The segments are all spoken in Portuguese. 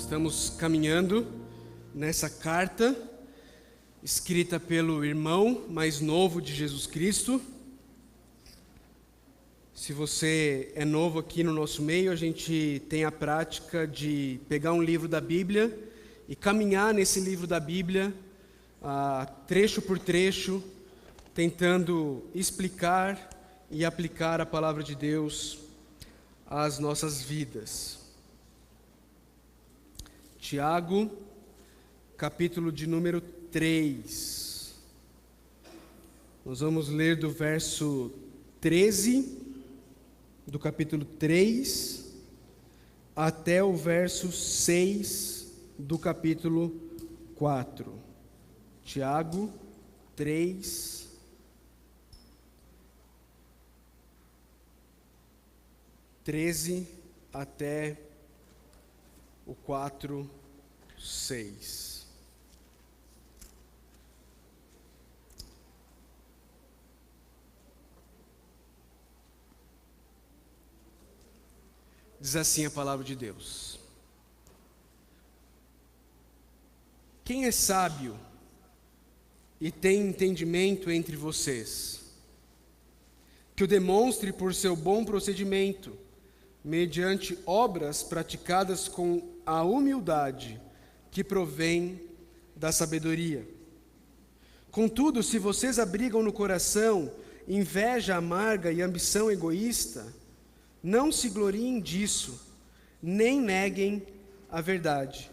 Estamos caminhando nessa carta escrita pelo irmão mais novo de Jesus Cristo. Se você é novo aqui no nosso meio, a gente tem a prática de pegar um livro da Bíblia e caminhar nesse livro da Bíblia, trecho por trecho, tentando explicar e aplicar a palavra de Deus às nossas vidas. Tiago, capítulo de número 3. Nós vamos ler do verso 13 do capítulo 3 até o verso 6 do capítulo 4. Tiago 3, até o 4, 6. Diz assim a palavra de Deus: quem é sábio e tem entendimento entre vocês, que o demonstre por seu bom procedimento, mediante obras praticadas com a humildade que provém da sabedoria. Contudo, se vocês abrigam no coração inveja amarga e ambição egoísta, não se gloriem disso, nem neguem a verdade.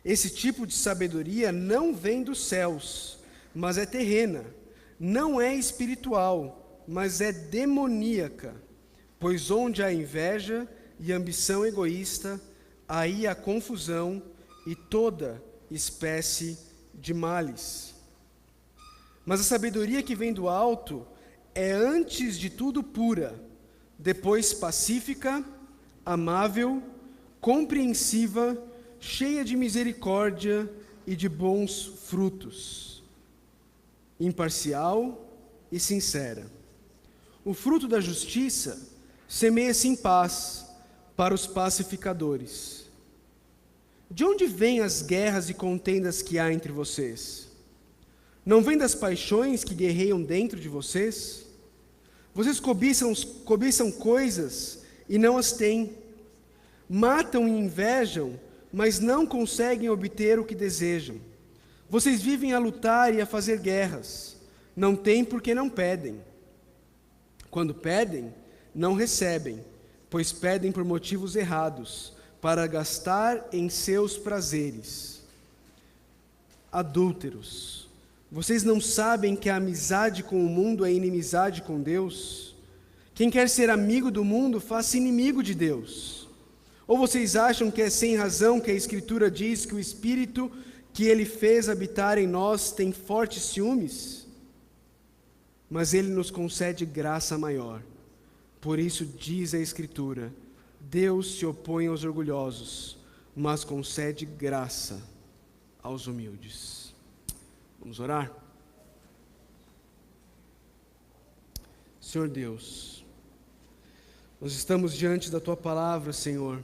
Esse tipo de sabedoria não vem dos céus, mas é terrena, não é espiritual, mas é demoníaca. Pois onde há inveja e ambição egoísta, aí há confusão e toda espécie de males. Mas a sabedoria que vem do alto é antes de tudo pura, depois pacífica, amável, compreensiva, cheia de misericórdia e de bons frutos, imparcial e sincera. O fruto da justiça semeia-se em paz para os pacificadores. De onde vêm as guerras e contendas que há entre vocês? Não vêm das paixões que guerreiam dentro de vocês? Vocês cobiçam coisas e não as têm. Matam e invejam, mas não conseguem obter o que desejam. Vocês vivem a lutar e a fazer guerras. Não têm porque não pedem. Quando pedem, não recebem, pois pedem por motivos errados, para gastar em seus prazeres. Adúlteros, vocês não sabem que a amizade com o mundo é inimizade com Deus? Quem quer ser amigo do mundo, faça inimigo de Deus. Ou vocês acham que é sem razão que a Escritura diz que o Espírito que Ele fez habitar em nós tem fortes ciúmes? Mas Ele nos concede graça maior. Por isso diz a Escritura: Deus se opõe aos orgulhosos, mas concede graça aos humildes. Vamos orar? Senhor Deus, nós estamos diante da Tua palavra, Senhor,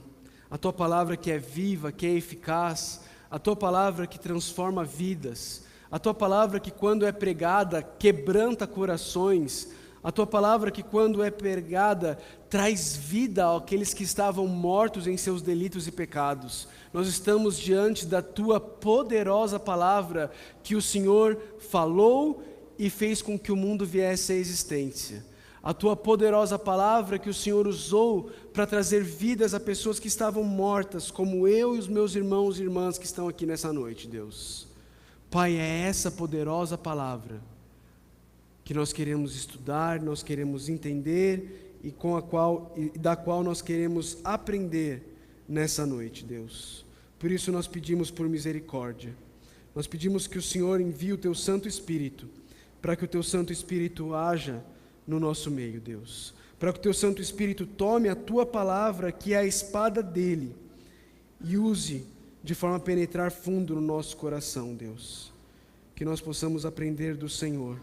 a Tua palavra que é viva, que é eficaz, a Tua palavra que transforma vidas, a Tua palavra que quando é pregada quebranta corações, a Tua palavra que quando é pregada traz vida àqueles que estavam mortos em seus delitos e pecados. Nós estamos diante da Tua poderosa palavra que o Senhor falou e fez com que o mundo viesse à existência. A Tua poderosa palavra que o Senhor usou para trazer vidas a pessoas que estavam mortas, como eu e os meus irmãos e irmãs que estão aqui nessa noite, Deus. Pai, é essa poderosa palavra que nós queremos estudar, nós queremos entender e da qual nós queremos aprender nessa noite, Deus. Por isso nós pedimos por misericórdia. Nós pedimos que o Senhor envie o Teu Santo Espírito, para que o Teu Santo Espírito haja no nosso meio, Deus. Para que o Teu Santo Espírito tome a Tua palavra, que é a espada dEle, e use de forma a penetrar fundo no nosso coração, Deus. Que nós possamos aprender do Senhor.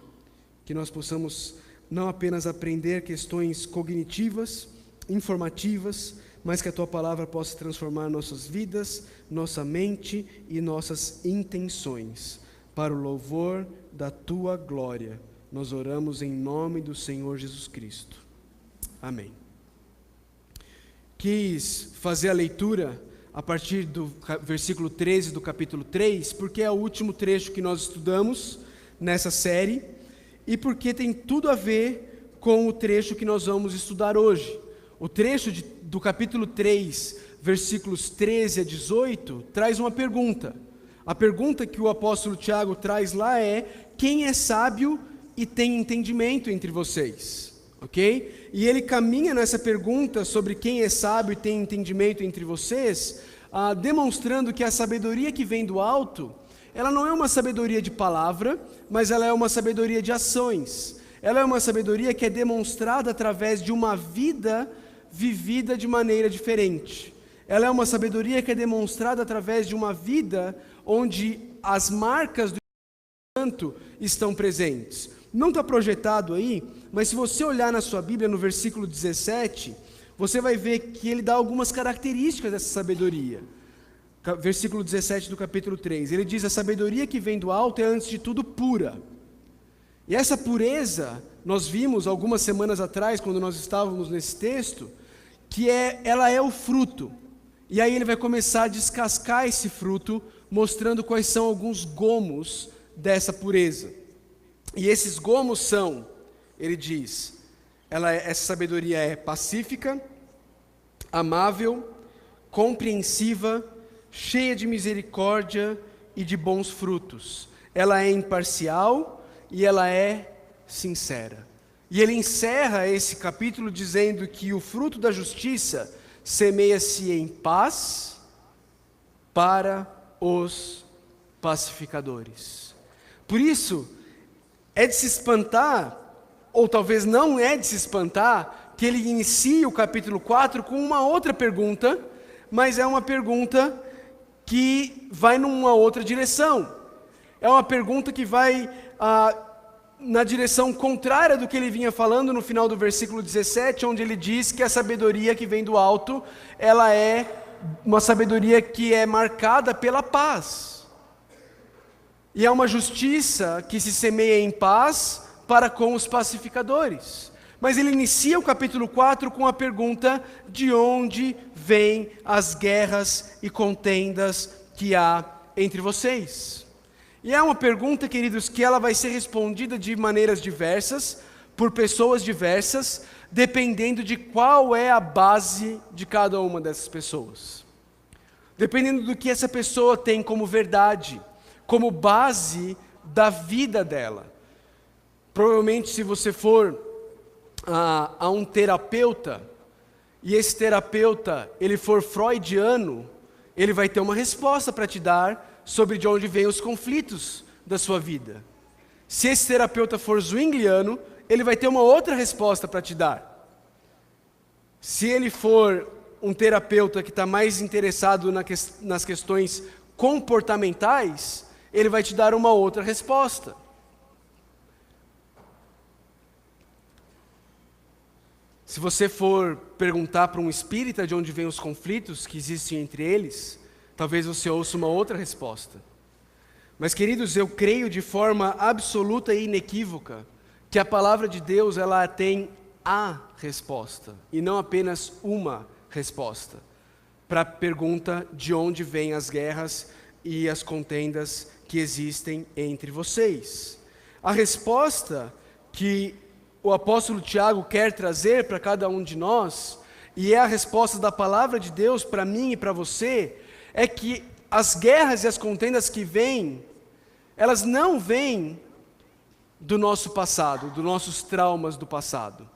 Que nós possamos não apenas aprender questões cognitivas, informativas, mas que a Tua palavra possa transformar nossas vidas, nossa mente e nossas intenções, para o louvor da Tua glória. Nós oramos em nome do Senhor Jesus Cristo. Amém. Quis fazer a leitura a partir do versículo 13 do capítulo 3, porque é o último trecho que nós estudamos nessa série, e porque tem tudo a ver com o trecho que nós vamos estudar hoje. O trecho do capítulo 3, versículos 13 a 18, traz uma pergunta. A pergunta que o apóstolo Tiago traz lá é: quem é sábio e tem entendimento entre vocês? Ok? E ele caminha nessa pergunta sobre quem é sábio e tem entendimento entre vocês, demonstrando que a sabedoria que vem do alto, ela não é uma sabedoria de palavra, mas ela é uma sabedoria de ações. Ela é uma sabedoria que é demonstrada através de uma vida vivida de maneira diferente. Ela é uma sabedoria que é demonstrada através de uma vida onde as marcas do Espírito Santo estão presentes. Não está projetado aí, mas se você olhar na sua Bíblia, no versículo 17, você vai ver que ele dá algumas características dessa sabedoria. Versículo 17 do capítulo 3, ele diz: a sabedoria que vem do alto é antes de tudo pura. E essa pureza, nós vimos algumas semanas atrás, quando nós estávamos nesse texto, que ela é o fruto. E aí ele vai começar a descascar esse fruto, mostrando quais são alguns gomos dessa pureza. E esses gomos são, ele diz, essa sabedoria é pacífica, amável, compreensiva, cheia de misericórdia e de bons frutos. Ela é imparcial e ela é sincera. E ele encerra esse capítulo dizendo que o fruto da justiça semeia-se em paz para os pacificadores. Por isso, é de se espantar, ou talvez não é de se espantar, que ele inicie o capítulo 4 com uma outra pergunta, mas é uma pergunta que vai numa outra direção. É uma pergunta que vai na direção contrária do que ele vinha falando no final do versículo 17, onde ele diz que a sabedoria que vem do alto, ela é uma sabedoria que é marcada pela paz. E é uma justiça que se semeia em paz para com os pacificadores. Mas ele inicia o capítulo 4 com a pergunta: de onde vêm as guerras e contendas que há entre vocês? E é uma pergunta, queridos, que ela vai ser respondida de maneiras diversas, por pessoas diversas, dependendo de qual é a base de cada uma dessas pessoas. Dependendo do que essa pessoa tem como verdade, como base da vida dela. Provavelmente, se você for a um terapeuta, e esse terapeuta ele for freudiano, ele vai ter uma resposta para te dar sobre de onde vêm os conflitos da sua vida. Se esse terapeuta for zwingliano, ele vai ter uma outra resposta para te dar. Se ele for um terapeuta que está mais interessado nas questões comportamentais, ele vai te dar uma outra resposta. Se você for perguntar para um espírita de onde vêm os conflitos que existem entre eles, talvez você ouça uma outra resposta. Mas, queridos, eu creio de forma absoluta e inequívoca que a palavra de Deus, ela tem a resposta, e não apenas uma resposta, para a pergunta de onde vêm as guerras e as contendas que existem entre vocês. A resposta que o apóstolo Tiago quer trazer para cada um de nós, e é a resposta da palavra de Deus para mim e para você, é que as guerras e as contendas que vêm, elas não vêm do nosso passado, dos nossos traumas do passado.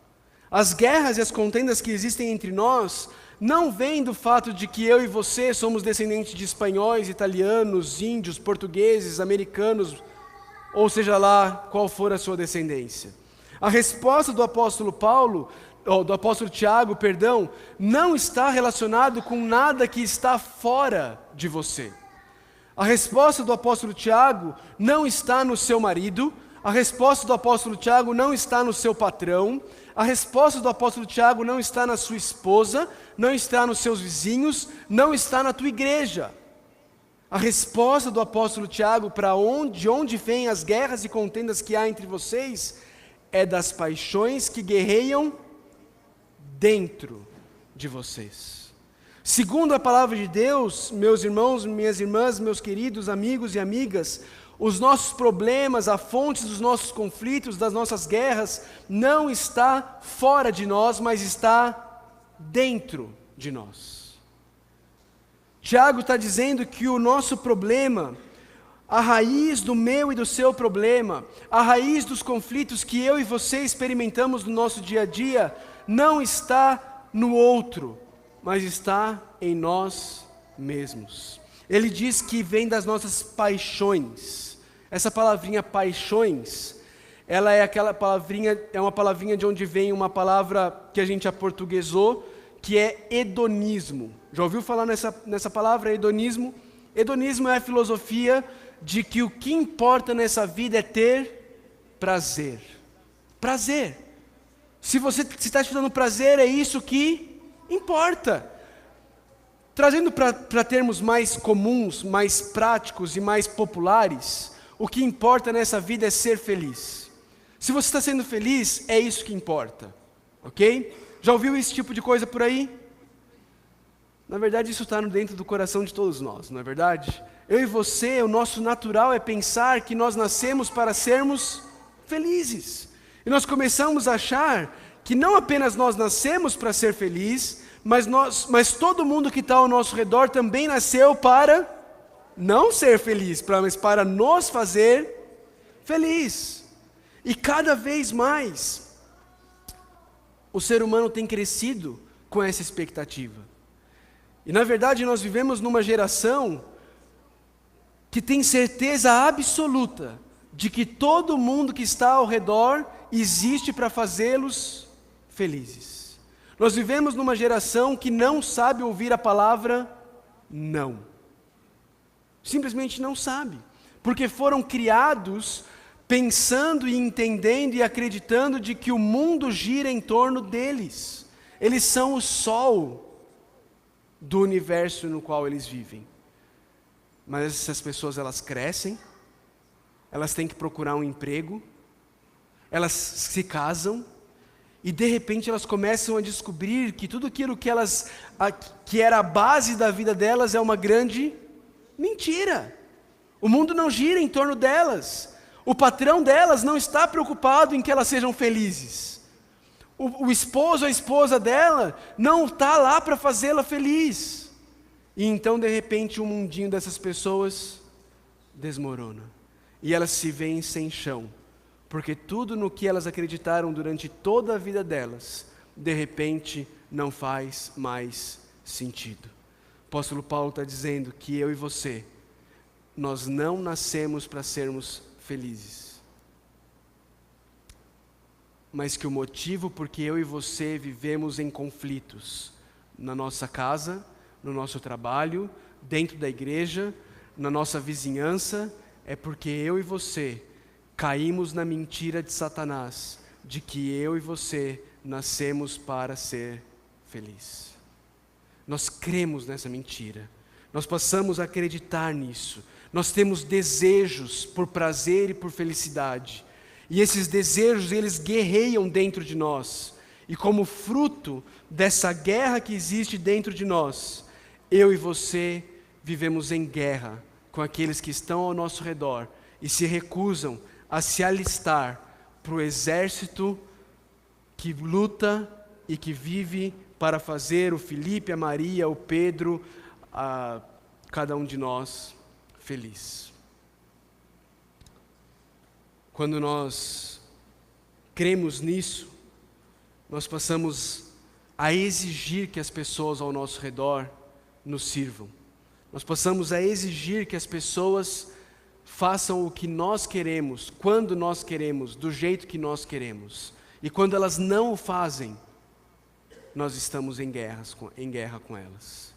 As guerras e as contendas que existem entre nós não vêm do fato de que eu e você somos descendentes de espanhóis, italianos, índios, portugueses, americanos, ou seja lá qual for a sua descendência. A resposta do apóstolo Tiago, não está relacionado com nada que está fora de você. A resposta do apóstolo Tiago não está no seu marido, A resposta do apóstolo Tiago não está no seu patrão, a resposta do apóstolo Tiago não está na sua esposa, não está nos seus vizinhos, não está na tua igreja. A resposta do apóstolo Tiago para onde vêm as guerras e contendas que há entre vocês, é das paixões que guerreiam dentro de vocês. Segundo a palavra de Deus, meus irmãos, minhas irmãs, meus queridos amigos e amigas, os nossos problemas, a fonte dos nossos conflitos, das nossas guerras, não está fora de nós, mas está dentro de nós. Tiago está dizendo que o nosso problema, a raiz do meu e do seu problema, a raiz dos conflitos que eu e você experimentamos no nosso dia a dia, não está no outro, mas está em nós mesmos. Ele diz que vem das nossas paixões. Essa palavrinha paixões, ela é aquela palavrinha, é uma palavrinha de onde vem uma palavra que a gente aportuguesou, que é hedonismo. Já ouviu falar nessa palavra, hedonismo? Hedonismo é a filosofia de que o que importa nessa vida é ter prazer. Prazer. Se você está te dando prazer, é isso que importa. Trazendo para termos mais comuns, mais práticos e mais populares, o que importa nessa vida é ser feliz. Se você está sendo feliz, é isso que importa. Ok? Já ouviu esse tipo de coisa por aí? Na verdade, isso está dentro do coração de todos nós, não é verdade? Eu e você, o nosso natural é pensar que nós nascemos para sermos felizes. E nós começamos a achar que não apenas nós nascemos para ser felizes, mas todo mundo que está ao nosso redor também nasceu para não ser feliz, mas para nos fazer feliz. E cada vez mais, o ser humano tem crescido com essa expectativa. E na verdade nós vivemos numa geração que tem certeza absoluta de que todo mundo que está ao redor existe para fazê-los felizes. Nós vivemos numa geração que não sabe ouvir a palavra não. Simplesmente não sabe, porque foram criados pensando e entendendo e acreditando de que o mundo gira em torno deles. Eles são o sol do universo no qual eles vivem. Mas essas pessoas, elas crescem, elas têm que procurar um emprego, elas se casam, e de repente elas começam a descobrir que tudo aquilo que era a base da vida delas é uma grande mentira. O mundo não gira em torno delas. O patrão delas não está preocupado em que elas sejam felizes. O esposo ou a esposa dela não está lá para fazê-la feliz. E então, de repente, o mundinho dessas pessoas desmorona. E elas se veem sem chão. Porque tudo no que elas acreditaram durante toda a vida delas, de repente, não faz mais sentido. O apóstolo Paulo está dizendo que eu e você, nós não nascemos para sermos felizes. Mas que o motivo por que eu e você vivemos em conflitos, na nossa casa, no nosso trabalho, dentro da igreja, na nossa vizinhança, é porque eu e você caímos na mentira de Satanás, de que eu e você nascemos para ser felizes. Nós cremos nessa mentira, nós passamos a acreditar nisso, nós temos desejos por prazer e por felicidade, e esses desejos, eles guerreiam dentro de nós, e como fruto dessa guerra que existe dentro de nós, eu e você vivemos em guerra com aqueles que estão ao nosso redor, e se recusam a se alistar para o exército que luta e que vive para fazer o Felipe, a Maria, o Pedro, a cada um de nós feliz. Quando nós cremos nisso, nós passamos a exigir que as pessoas ao nosso redor nos sirvam. Nós passamos a exigir que as pessoas façam o que nós queremos, quando nós queremos, do jeito que nós queremos. E quando elas não o fazem, nós estamos em guerra com elas.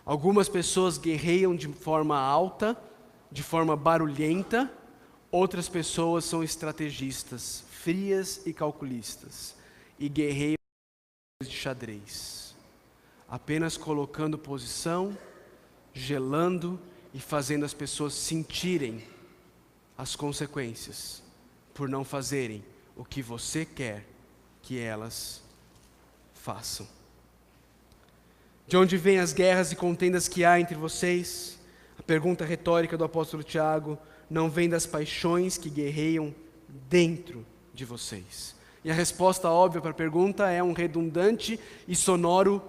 Algumas pessoas guerreiam de forma alta, de forma barulhenta, Outras pessoas são estrategistas, frias e calculistas, e guerreiros de xadrez, apenas colocando posição, gelando e fazendo as pessoas sentirem as consequências por não fazerem o que você quer que elas façam. De onde vêm as guerras e contendas que há entre vocês? A pergunta retórica do apóstolo Tiago não vem das paixões que guerreiam dentro de vocês. E a resposta óbvia para a pergunta é um redundante e sonoro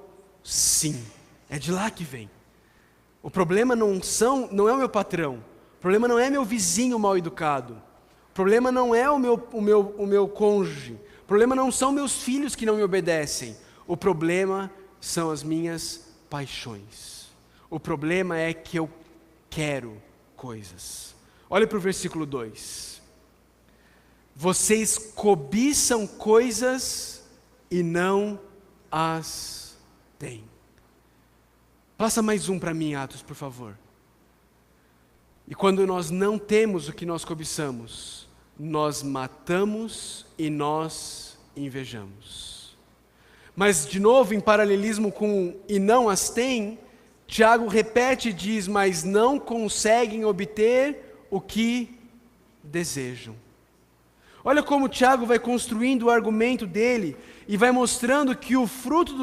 sim. É de lá que vem. O problema não é o meu patrão. O problema não é meu vizinho mal educado. O problema não é o meu cônjuge. O problema não são meus filhos que não me obedecem. O problema são as minhas paixões. O problema é que eu quero coisas. Olha para o versículo 2. Vocês cobiçam coisas e não as têm. Passa mais um para mim, Atos, por favor. E quando nós não temos o que nós cobiçamos, nós matamos e nós invejamos. Mas, de novo, em paralelismo com e não as têm, Tiago repete e diz, mas não conseguem obter o que desejam. Olha como Tiago vai construindo o argumento dele e vai mostrando que o fruto,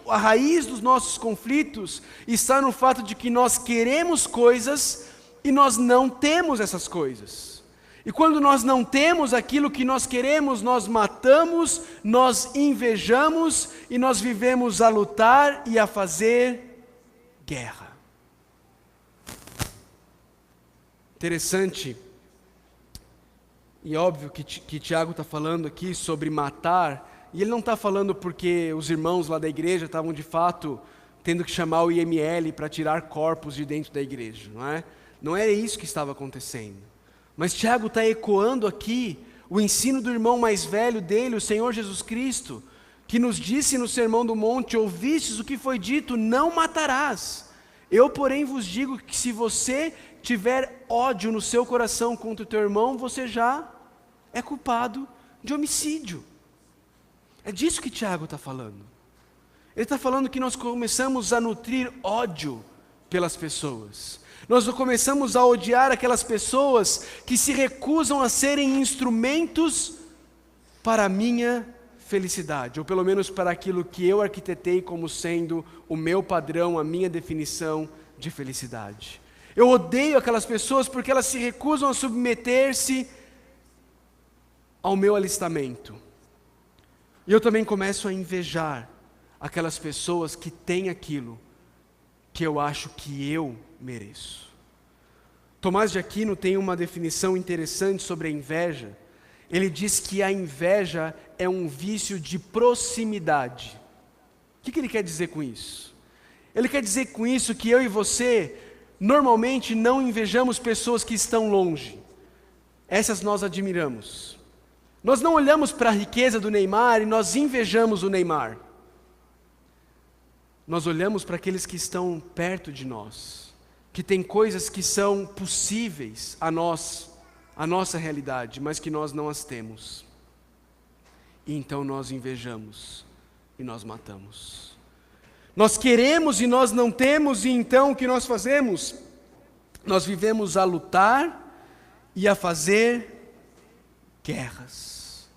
a raiz dos nossos conflitos está no fato de que nós queremos coisas e nós não temos essas coisas. E quando nós não temos aquilo que nós queremos, nós matamos, nós invejamos e nós vivemos a lutar e a fazer guerra. Interessante e óbvio que Tiago está falando aqui sobre matar, e ele não está falando porque os irmãos lá da igreja estavam de fato tendo que chamar o IML para tirar corpos de dentro da igreja, não é? Não era isso que estava acontecendo. Mas Tiago está ecoando aqui o ensino do irmão mais velho dele, o Senhor Jesus Cristo, que nos disse no Sermão do Monte, ouvistes o que foi dito, não matarás. Eu, porém, vos digo que se você tiver ódio no seu coração contra o teu irmão, você já é culpado de homicídio. É disso que Tiago está falando. Ele está falando que nós começamos a nutrir ódio pelas pessoas. Nós começamos a odiar aquelas pessoas que se recusam a serem instrumentos para a minha felicidade, ou pelo menos para aquilo que eu arquitetei como sendo o meu padrão, a minha definição de felicidade. Eu odeio aquelas pessoas porque elas se recusam a submeter-se ao meu alistamento. E eu também começo a invejar aquelas pessoas que têm aquilo que eu acho que eu mereço. Tomás de Aquino tem uma definição interessante sobre a inveja. Ele diz que a inveja é um vício de proximidade. O que ele quer dizer com isso? Ele quer dizer com isso que eu e você normalmente não invejamos pessoas que estão longe. Essas nós admiramos. Nós não olhamos para a riqueza do Neymar e nós invejamos o Neymar. Nós olhamos para aqueles que estão perto de nós, que têm coisas que são possíveis a nossa realidade, mas que nós não as temos. E então nós invejamos e nós matamos. Nós queremos e nós não temos, e então o que nós fazemos? Nós vivemos a lutar e a fazer guerras.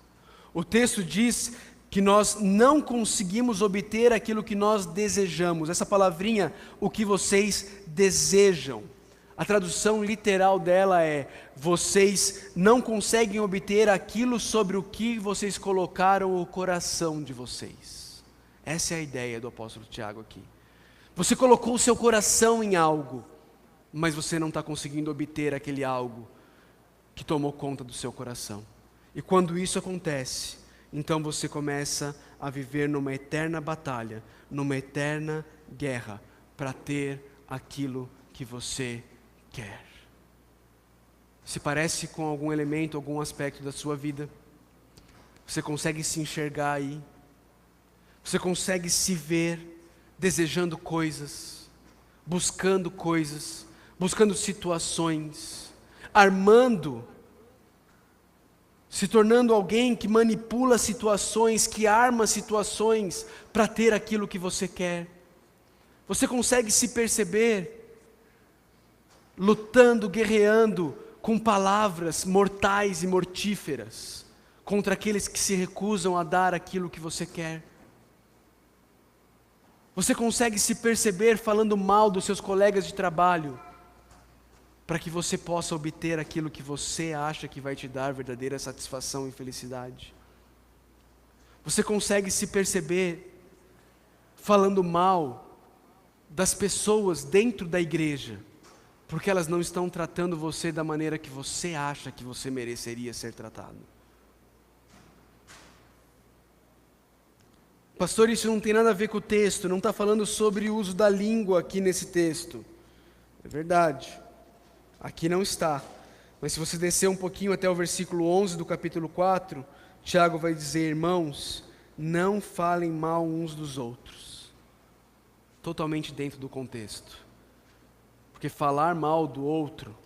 O texto diz que nós não conseguimos obter aquilo que nós desejamos. Essa palavrinha, o que vocês desejam. A tradução literal dela é: vocês não conseguem obter aquilo sobre o que vocês colocaram o coração de vocês. Essa é a ideia do apóstolo Tiago aqui. Você colocou o seu coração em algo, mas você não está conseguindo obter aquele algo que tomou conta do seu coração. E quando isso acontece, então você começa a viver numa eterna batalha, numa eterna guerra, para ter aquilo que você quer. Se parece com algum elemento, algum aspecto da sua vida? Você consegue se enxergar aí? Você consegue se ver desejando coisas, buscando situações, armando se tornando alguém que manipula situações, que arma situações para ter aquilo que você quer. Você consegue se perceber lutando, guerreando com palavras mortais e mortíferas contra aqueles que se recusam a dar aquilo que você quer? Você consegue se perceber falando mal dos seus colegas de trabalho para que você possa obter aquilo que você acha que vai te dar verdadeira satisfação e felicidade? Você consegue se perceber falando mal das pessoas dentro da igreja, porque elas não estão tratando você da maneira que você acha que você mereceria ser tratado? Pastor, isso não tem nada a ver com o texto, não está falando sobre o uso da língua aqui nesse texto. É verdade. Aqui não está, mas se você descer um pouquinho até o versículo 11 do capítulo 4, Tiago vai dizer: irmãos, não falem mal uns dos outros. Totalmente dentro do contexto. Porque falar mal do outro,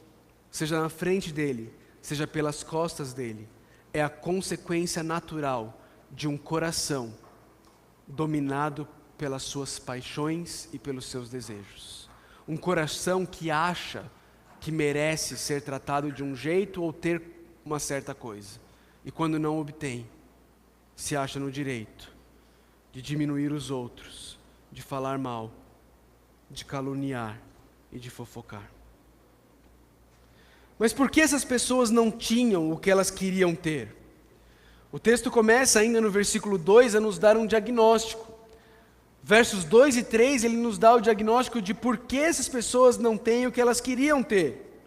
seja na frente dele, seja pelas costas dele, é a consequência natural de um coração dominado pelas suas paixões e pelos seus desejos. Um coração que acha que merece ser tratado de um jeito ou ter uma certa coisa, e quando não obtém, se acha no direito de diminuir os outros, de falar mal, de caluniar e de fofocar. Mas por que essas pessoas não tinham o que elas queriam ter? O texto começa ainda no versículo 2 a nos dar um diagnóstico. Versos 2 e 3, ele nos dá o diagnóstico de por que essas pessoas não têm o que elas queriam ter.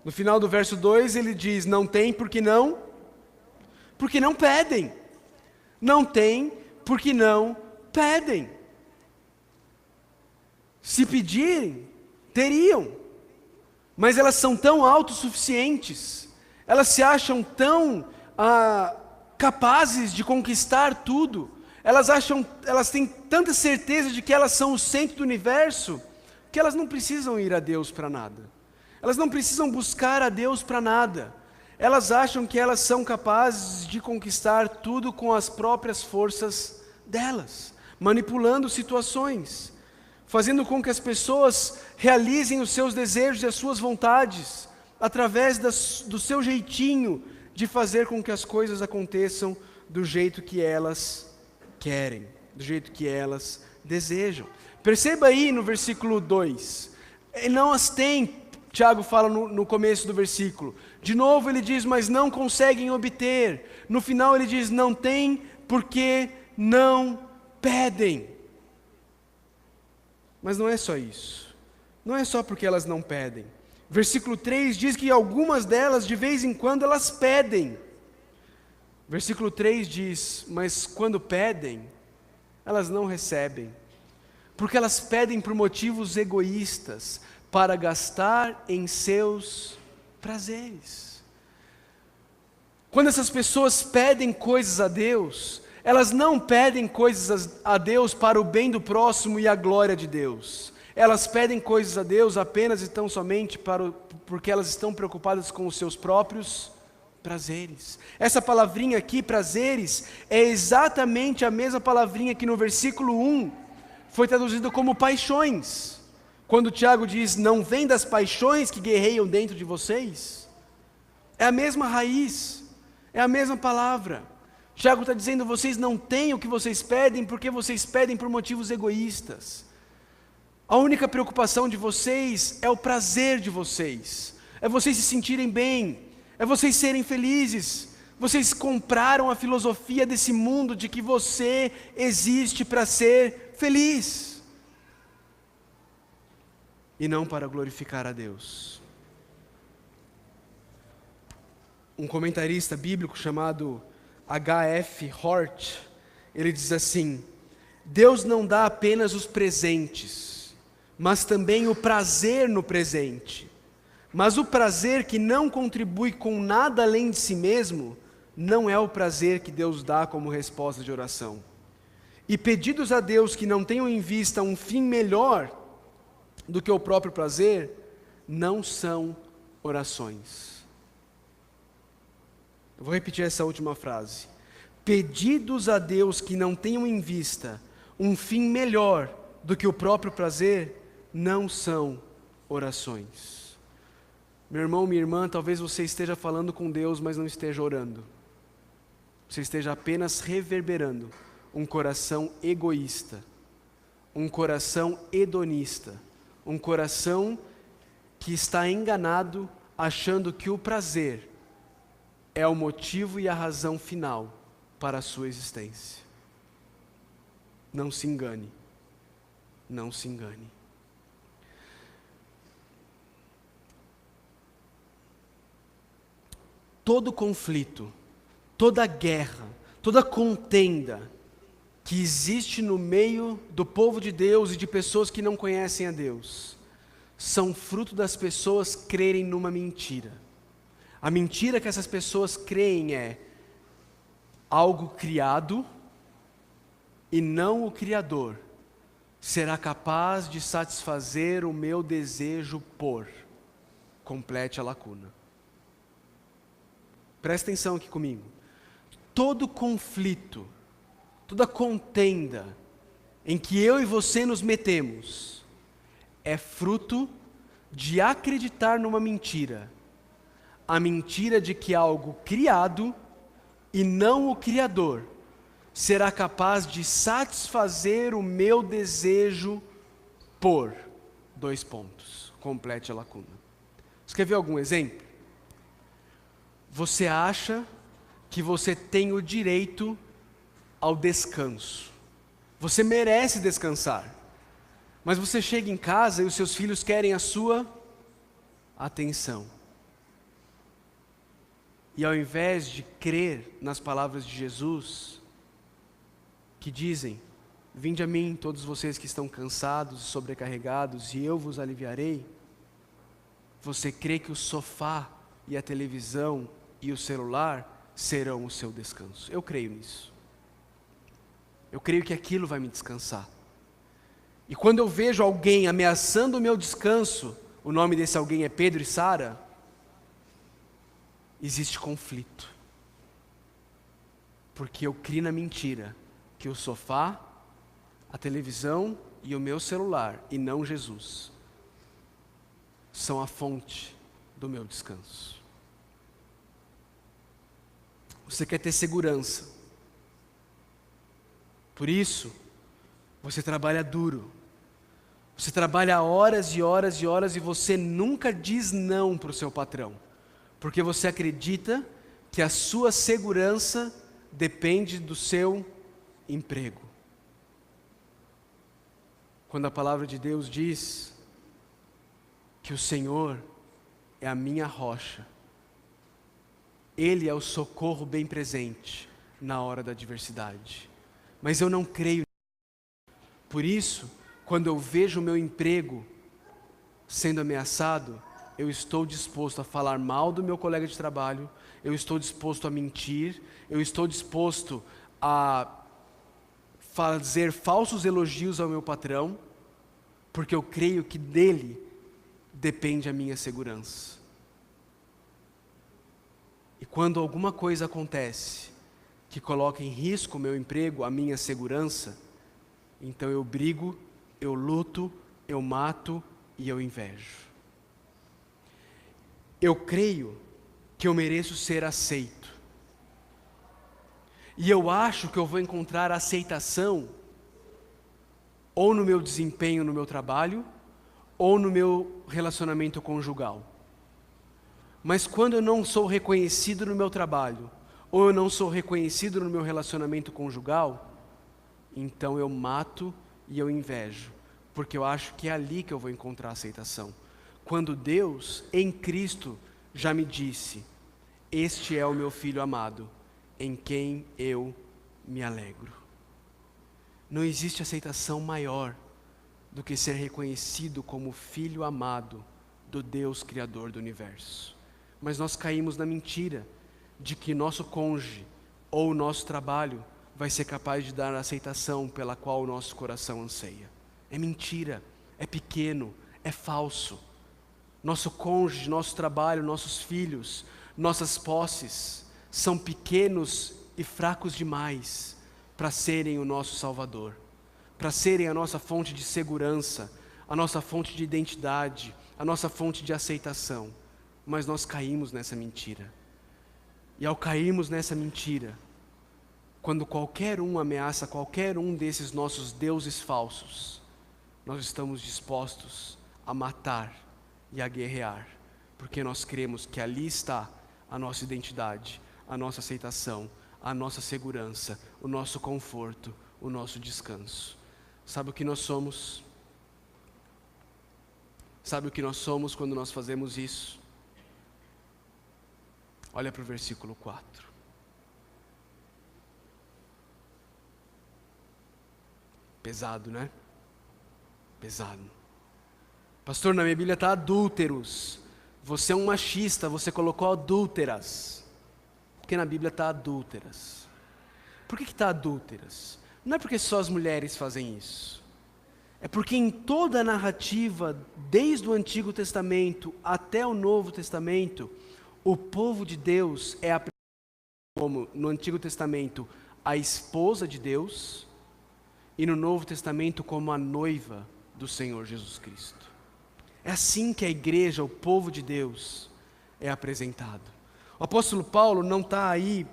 No final do verso 2, ele diz: não tem porque não pedem. Não tem porque não pedem. Se pedirem, teriam. Mas elas são tão autossuficientes, elas se acham tão capazes de conquistar tudo, elas têm tanta certeza de que elas são o centro do universo, que elas não precisam ir a Deus para nada. Elas não precisam buscar a Deus para nada. Elas acham que elas são capazes de conquistar tudo com as próprias forças delas, manipulando situações, fazendo com que as pessoas realizem os seus desejos e as suas vontades, através do seu jeitinho de fazer com que as coisas aconteçam do jeito que elas querem, do jeito que elas desejam. Perceba aí no versículo 2, não as têm, Tiago fala no começo do versículo. De novo ele diz, mas não conseguem obter. No final ele diz, não tem porque não pedem. Mas não é só isso. Não é só porque elas não pedem. Versículo 3 diz que algumas delas, de vez em quando, elas pedem. Versículo 3 diz, mas quando pedem, elas não recebem. Porque elas pedem por motivos egoístas, para gastar em seus prazeres. Quando essas pessoas pedem coisas a Deus, elas não pedem coisas a Deus para o bem do próximo e a glória de Deus. Elas pedem coisas a Deus apenas e tão somente porque elas estão preocupadas com os seus próprios prazeres. Essa palavrinha aqui, prazeres, é exatamente a mesma palavrinha que no versículo 1 foi traduzida como paixões. Quando Tiago diz, não vem das paixões que guerreiam dentro de vocês, é a mesma raiz, é a mesma palavra. Tiago está dizendo, vocês não têm o que vocês pedem, porque vocês pedem por motivos egoístas. A única preocupação de vocês é o prazer de vocês, é vocês se sentirem bem, é vocês serem felizes. Vocês compraram a filosofia desse mundo de que você existe para ser feliz. E não para glorificar a Deus. Um comentarista bíblico chamado H.F. Hort, ele diz assim, Deus não dá apenas os presentes, mas também o prazer no presente. Mas o prazer que não contribui com nada além de si mesmo, não é o prazer que Deus dá como resposta de oração. E pedidos a Deus que não tenham em vista um fim melhor do que o próprio prazer, não são orações. Eu vou repetir essa última frase. Pedidos a Deus que não tenham em vista um fim melhor do que o próprio prazer, não são orações. Meu irmão, minha irmã, talvez você esteja falando com Deus, mas não esteja orando. Você esteja apenas reverberando um coração egoísta, um coração hedonista, um coração que está enganado, achando que o prazer é o motivo e a razão final para a sua existência. Não se engane. Não se engane. Todo conflito, toda guerra, toda contenda que existe no meio do povo de Deus e de pessoas que não conhecem a Deus, são fruto das pessoas crerem numa mentira. A mentira que essas pessoas creem é algo criado e não o Criador será capaz de satisfazer o meu desejo por. Complete a lacuna. Presta atenção aqui comigo. Todo conflito, toda contenda em que eu e você nos metemos é fruto de acreditar numa mentira. A mentira de que algo criado e não o Criador será capaz de satisfazer o meu desejo por. Complete a lacuna. Você quer ver algum exemplo? Você acha que você tem o direito ao descanso. Você merece descansar. Mas você chega em casa e os seus filhos querem a sua atenção. E ao invés de crer nas palavras de Jesus, que dizem: vinde a mim todos vocês que estão cansados e sobrecarregados, e eu vos aliviarei, você crê que o sofá e a televisão e o celular serão o seu descanso. Eu creio nisso. Eu creio que aquilo vai me descansar. E quando eu vejo alguém ameaçando o meu descanso, o nome desse alguém é Pedro e Sara, existe conflito. Porque eu crio na mentira que o sofá, a televisão e o meu celular, e não Jesus, são a fonte do meu descanso. Você quer ter segurança. Por isso, você trabalha duro. Você trabalha horas e horas e horas e você nunca diz não para o seu patrão. Porque você acredita que a sua segurança depende do seu emprego. Quando a palavra de Deus diz que o Senhor é a minha rocha, Ele é o socorro bem presente na hora da adversidade. Mas eu não creio. Por isso, quando eu vejo o meu emprego sendo ameaçado, eu estou disposto a falar mal do meu colega de trabalho, eu estou disposto a mentir, eu estou disposto a fazer falsos elogios ao meu patrão, porque eu creio que dele depende a minha segurança. E quando alguma coisa acontece que coloca em risco o meu emprego, a minha segurança, então eu brigo, eu luto, eu mato e eu invejo. Eu creio que eu mereço ser aceito. E eu acho que eu vou encontrar aceitação ou no meu desempenho no meu trabalho, ou no meu relacionamento conjugal. Mas quando eu não sou reconhecido no meu trabalho, ou eu não sou reconhecido no meu relacionamento conjugal, então eu mato e eu invejo, porque eu acho que é ali que eu vou encontrar aceitação. Quando Deus, em Cristo, já me disse: este é o meu Filho amado, em quem eu me alegro. Não existe aceitação maior do que ser reconhecido como Filho amado do Deus Criador do Universo. Mas nós caímos na mentira de que nosso cônjuge ou o nosso trabalho vai ser capaz de dar a aceitação pela qual o nosso coração anseia. É mentira, é pequeno, é falso. Nosso cônjuge, nosso trabalho, nossos filhos, nossas posses são pequenos e fracos demais para serem o nosso Salvador, para serem a nossa fonte de segurança, a nossa fonte de identidade, a nossa fonte de aceitação. Mas nós caímos nessa mentira. E ao cairmos nessa mentira, quando qualquer um ameaça qualquer um desses nossos deuses falsos, nós estamos dispostos a matar e a guerrear, porque nós cremos que ali está a nossa identidade, a nossa aceitação, a nossa segurança, o nosso conforto, o nosso descanso. Sabe o que nós somos? Sabe o que nós somos quando nós fazemos isso? Olha para o versículo 4. Pesado, né? Pesado. Pastor, na minha Bíblia está adúlteros. Você é um machista, você colocou adúlteras. Porque na Bíblia está adúlteras. Por que está adúlteras? Não é porque só as mulheres fazem isso. É porque em toda a narrativa, desde o Antigo Testamento até o Novo Testamento, o povo de Deus é apresentado como, no Antigo Testamento, a esposa de Deus, e no Novo Testamento como a noiva do Senhor Jesus Cristo. É assim que a igreja, o povo de Deus, é apresentado. O apóstolo Paulo não está aí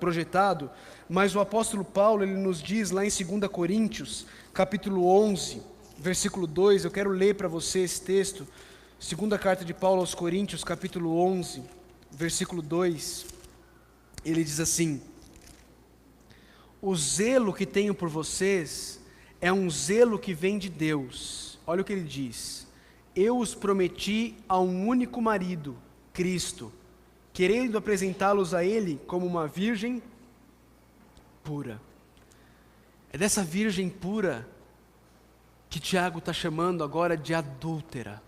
projetado, mas o apóstolo Paulo ele nos diz lá em 2 Coríntios, capítulo 11, versículo 2, eu quero ler para você esse texto, segunda carta de Paulo aos Coríntios, capítulo 11, versículo 2, ele diz assim: o zelo que tenho por vocês é um zelo que vem de Deus. Olha o que ele diz: eu os prometi a um único marido, Cristo, querendo apresentá-los a Ele como uma virgem pura. É dessa virgem pura que Tiago está chamando agora de adúltera.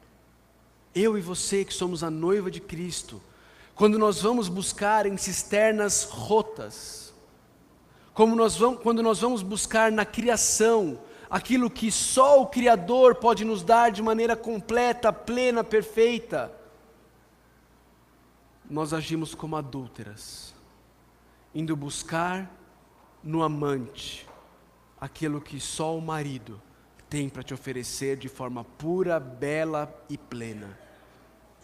Eu e você que somos a noiva de Cristo, quando nós vamos buscar em cisternas rotas, quando nós vamos buscar na criação aquilo que só o Criador pode nos dar de maneira completa, plena, perfeita, nós agimos como adúlteras, indo buscar no amante aquilo que só o marido tem para te oferecer de forma pura, bela e plena.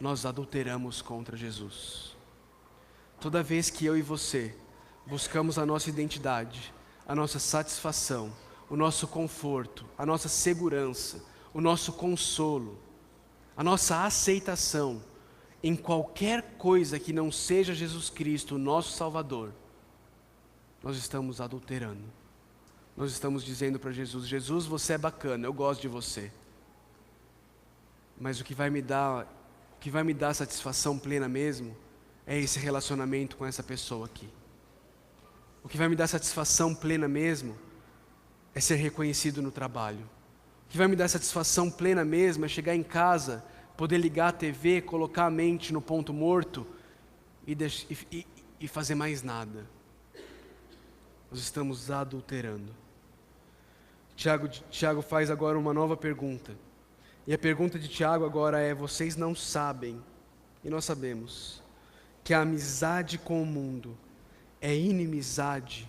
Nós adulteramos contra Jesus. Toda vez que eu e você buscamos a nossa identidade, a nossa satisfação, o nosso conforto, a nossa segurança, o nosso consolo, a nossa aceitação em qualquer coisa que não seja Jesus Cristo, o nosso Salvador, nós estamos adulterando. Nós estamos dizendo para Jesus: Jesus, você é bacana, eu gosto de você. Mas o que vai me dar satisfação plena mesmo é esse relacionamento com essa pessoa aqui. O que vai me dar satisfação plena mesmo é ser reconhecido no trabalho. O que vai me dar satisfação plena mesmo é chegar em casa, poder ligar a TV, colocar a mente no ponto morto e fazer mais nada. Nós estamos adulterando. Tiago faz agora uma nova pergunta. E a pergunta de Tiago agora é: vocês não sabem, e nós sabemos, que a amizade com o mundo é inimizade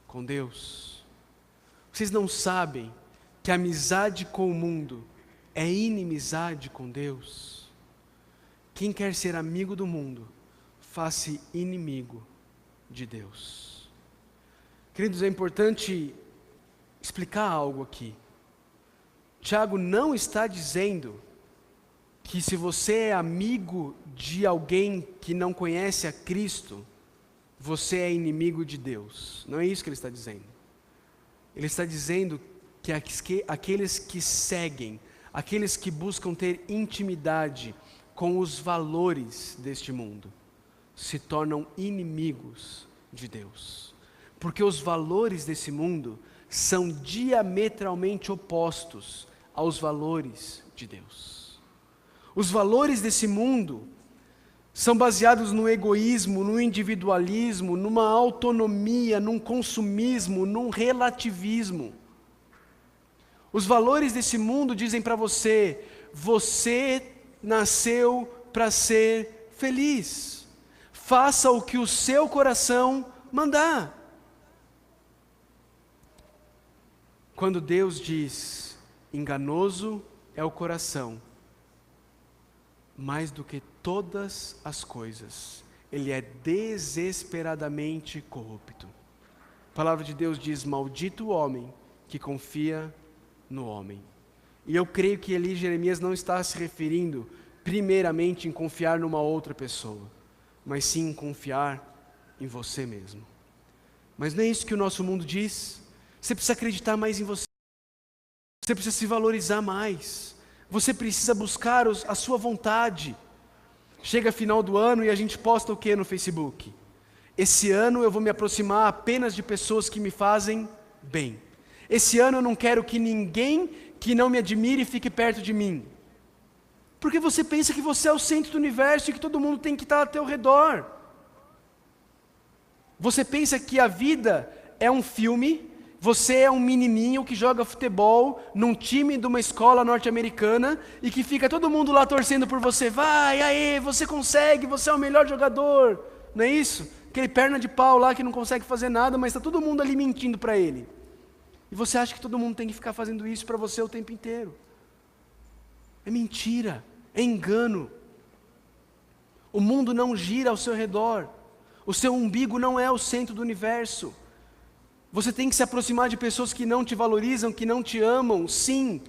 com Deus? Vocês não sabem que a amizade com o mundo é inimizade com Deus? Quem quer ser amigo do mundo, faz-se inimigo de Deus. Queridos, é importante explicar algo aqui. Tiago não está dizendo que se você é amigo de alguém que não conhece a Cristo, você é inimigo de Deus. Não é isso que ele está dizendo. Ele está dizendo que aqueles que seguem, aqueles que buscam ter intimidade com os valores deste mundo, se tornam inimigos de Deus. Porque os valores desse mundo são diametralmente opostos aos valores de Deus. Os valores desse mundo são baseados no egoísmo, no individualismo, numa autonomia, num consumismo, num relativismo. Os valores desse mundo dizem para você: você nasceu para ser feliz. faça o que o seu coração mandar. Quando Deus diz, enganoso é o coração, mais do que todas as coisas, ele é desesperadamente corrupto. A palavra de Deus diz, maldito o homem que confia no homem. E eu creio que ali Jeremias não está se referindo primeiramente em confiar numa outra pessoa, mas sim em confiar em você mesmo. Mas não é isso que o nosso mundo diz. Você precisa acreditar mais em você. Você precisa se valorizar mais. Você precisa buscar a sua vontade. Chega final do ano e a gente posta o que no Facebook? Esse ano eu vou me aproximar apenas de pessoas que me fazem bem. Esse ano eu não quero que ninguém que não me admire fique perto de mim. Porque você pensa que você é o centro do universo e que todo mundo tem que estar ao teu redor. Você pensa que a vida é um filme, você é um menininho que joga futebol num time de uma escola norte-americana e que fica todo mundo lá torcendo por você. Vai, aê, você consegue, você é o melhor jogador. Não é isso? Aquele perna de pau lá que não consegue fazer nada, mas está todo mundo ali mentindo para ele. E você acha que todo mundo tem que ficar fazendo isso para você o tempo inteiro. É mentira, é engano. O mundo não gira ao seu redor. O seu umbigo não é o centro do universo. Você tem que se aproximar de pessoas que não te valorizam, que não te amam, sim.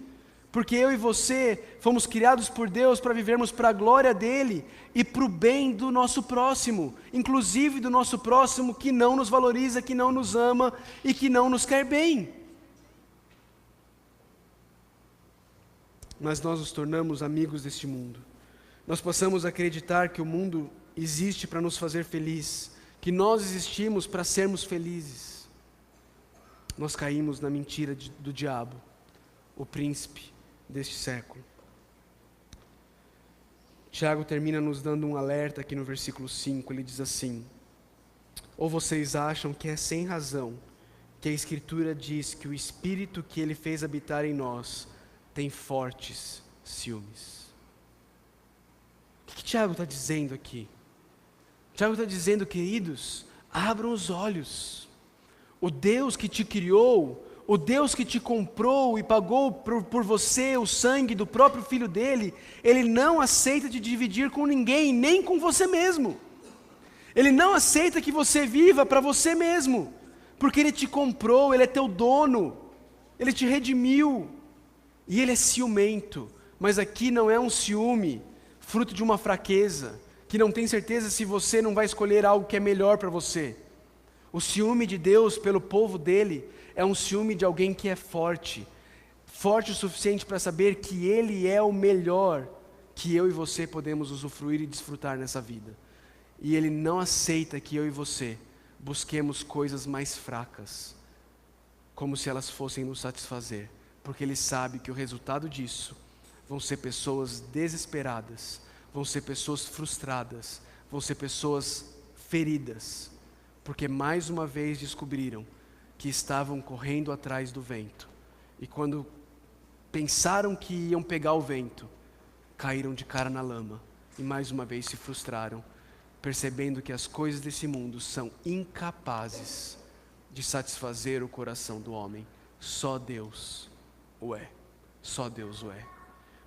Porque eu e você fomos criados por Deus para vivermos para a glória dEle e para o bem do nosso próximo. Inclusive do nosso próximo que não nos valoriza, que não nos ama e que não nos quer bem. Mas nós nos tornamos amigos deste mundo. Nós passamos a acreditar que o mundo existe para nos fazer felizes, que nós existimos para sermos felizes. Nós caímos na mentira do diabo, o príncipe deste século. Tiago termina nos dando um alerta aqui no versículo 5, ele diz assim: ou vocês acham que é sem razão que a Escritura diz que o Espírito que Ele fez habitar em nós tem fortes ciúmes? O que Tiago está dizendo aqui? Tiago está dizendo, queridos, abram os olhos. O Deus que te criou, o Deus que te comprou e pagou por você o sangue do próprio Filho dele, Ele não aceita te dividir com ninguém, nem com você mesmo. Ele não aceita que você viva para você mesmo, porque Ele te comprou, Ele é teu dono, Ele te redimiu, e Ele é ciumento. Mas aqui não é um ciúme fruto de uma fraqueza, que não tem certeza se você não vai escolher algo que é melhor para você. O ciúme de Deus pelo povo dele é um ciúme de alguém que é forte, forte o suficiente para saber que Ele é o melhor que eu e você podemos usufruir e desfrutar nessa vida. E Ele não aceita que eu e você busquemos coisas mais fracas, como se elas fossem nos satisfazer, porque Ele sabe que o resultado disso vão ser pessoas desesperadas, vão ser pessoas frustradas, vão ser pessoas feridas, porque mais uma vez descobriram que estavam correndo atrás do vento, e quando pensaram que iam pegar o vento, caíram de cara na lama, e mais uma vez se frustraram, percebendo que as coisas desse mundo são incapazes de satisfazer o coração do homem. Só Deus o é. Só Deus o é.